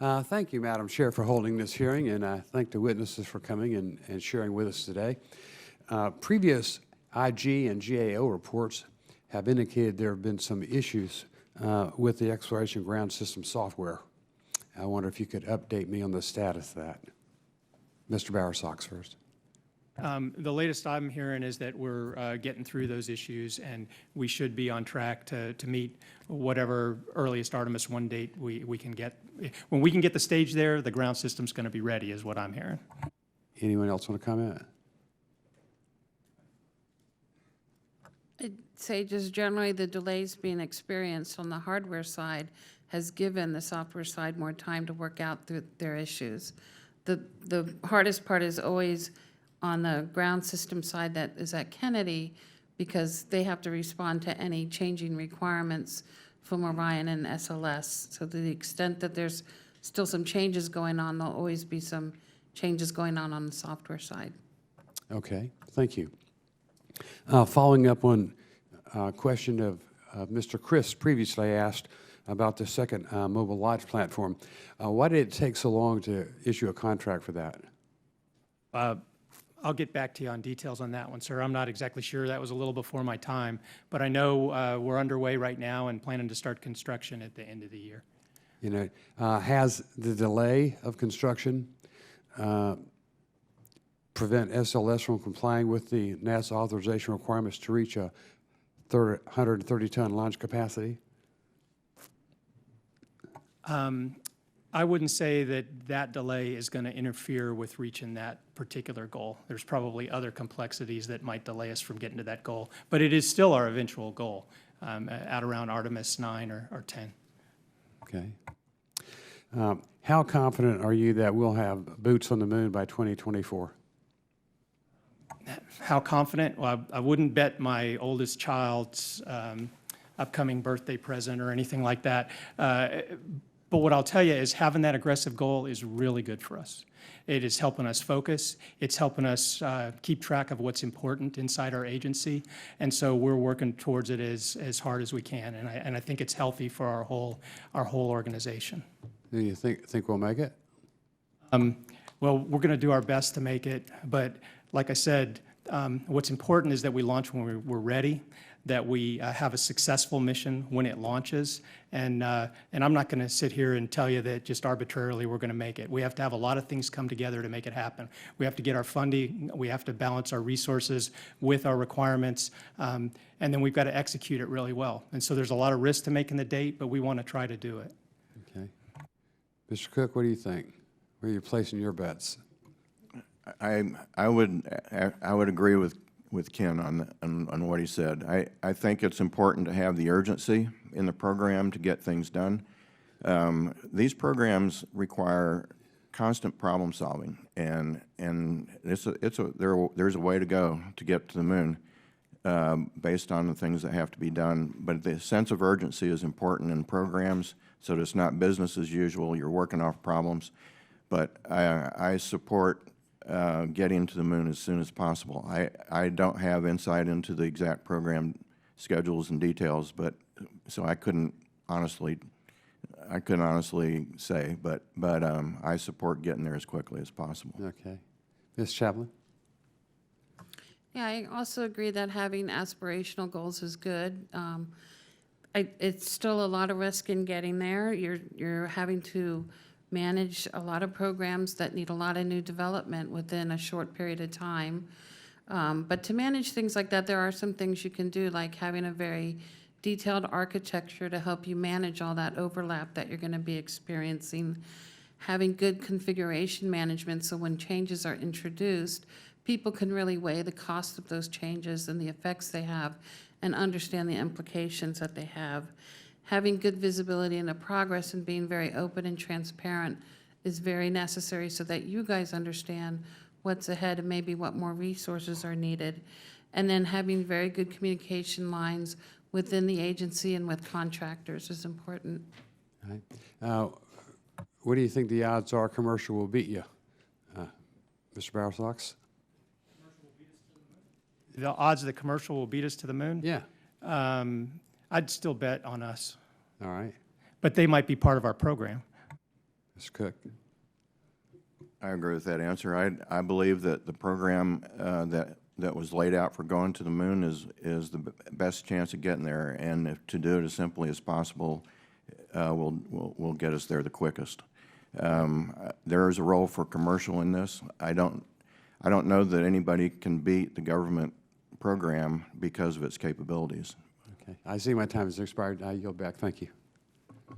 Thank you, Madam Chair, for holding this hearing, and I thank the witnesses for coming and sharing with us today. Previous IG and GAO reports have indicated there have been some issues with the exploration ground system software. I wonder if you could update me on the status of that. Mr. Bowersox first. The latest I'm hearing is that we're getting through those issues, and we should be on track to meet whatever earliest Artemis 1 date we can get. When we can get the stage there, the ground system's going to be ready, is what I'm hearing. Anyone else want to comment? I'd say just generally the delays being experienced on the hardware side has given the software side more time to work out through their issues. The hardest part is always on the ground system side that is at Kennedy, because they have to respond to any changing requirements from Orion and SLS. So to the extent that there's still some changes going on, there'll always be some changes going on the software side. Okay, thank you. Following up on a question of Mr. Chris previously asked about the second mobile launch platform, why did it take so long to issue a contract for that? I'll get back to you on details on that one, sir. I'm not exactly sure. That was a little before my time, but I know we're underway right now and planning to start construction at the end of the year. You know, has the delay of construction prevent SLS from complying with the NASA authorization requirements to reach a 130-ton launch capacity? I wouldn't say that that delay is going to interfere with reaching that particular goal. There's probably other complexities that might delay us from getting to that goal, but it is still our eventual goal at around Artemis 9 or 10. Okay. How confident are you that we'll have boots on the moon by 2024? How confident? Well, I wouldn't bet my oldest child's upcoming birthday present or anything like that. But what I'll tell you is having that aggressive goal is really good for us. It is helping us focus. It's helping us keep track of what's important inside our agency. And so we're working towards it as hard as we can. And I think it's healthy for our whole organization. Do you think we'll make it? Well, we're going to do our best to make it. But like I said, what's important is that we launch when we're ready, that we have a successful mission when it launches. And I'm not going to sit here and tell you that just arbitrarily we're going to make it. We have to have a lot of things come together to make it happen. We have to get our funding. We have to balance our resources with our requirements. And then we've got to execute it really well. And so there's a lot of risk to making the date, but we want to try to do it. Okay. Mr. Cook, what do you think? Where are you placing your bets? I would agree with Ken on what he said. I think it's important to have the urgency in the program to get things done. These programs require constant problem solving, and there's a way to go to get to the moon based on the things that have to be done. But the sense of urgency is important in programs, so that it's not business as usual. You're working off problems. But I support getting to the moon as soon as possible. I don't have insight into the exact program schedules and details, but so I couldn't honestly say, but I support getting there as quickly as possible. Okay. Ms. Chaplin? Yeah, I also agree that having aspirational goals is good. It's still a lot of risk in getting there. You're having to manage a lot of programs that need a lot of new development within a short period of time. But to manage things like that, there are some things you can do, like having a very detailed architecture to help you manage all that overlap that you're going to be experiencing, having good configuration management so when changes are introduced, people can really weigh the cost of those changes and the effects they have and understand the implications that they have. Having good visibility into progress and being very open and transparent is very necessary so that you guys understand what's ahead and maybe what more resources are needed. And then having very good communication lines within the agency and with contractors is important. All right. What do you think the odds are commercial will beat you? Mr. Bowersox? The odds that commercial will beat us to the moon? Yeah. I'd still bet on us. All right. But they might be part of our program. Mr. Cook? I agree with that answer. I believe that the program that was laid out for going to the moon is the best chance of getting there, and if to do it as simply as possible will get us there the quickest. There is a role for commercial in this. I don't know that anybody can beat the government program because of its capabilities. Okay. I see my time has expired. I yield back. Thank you.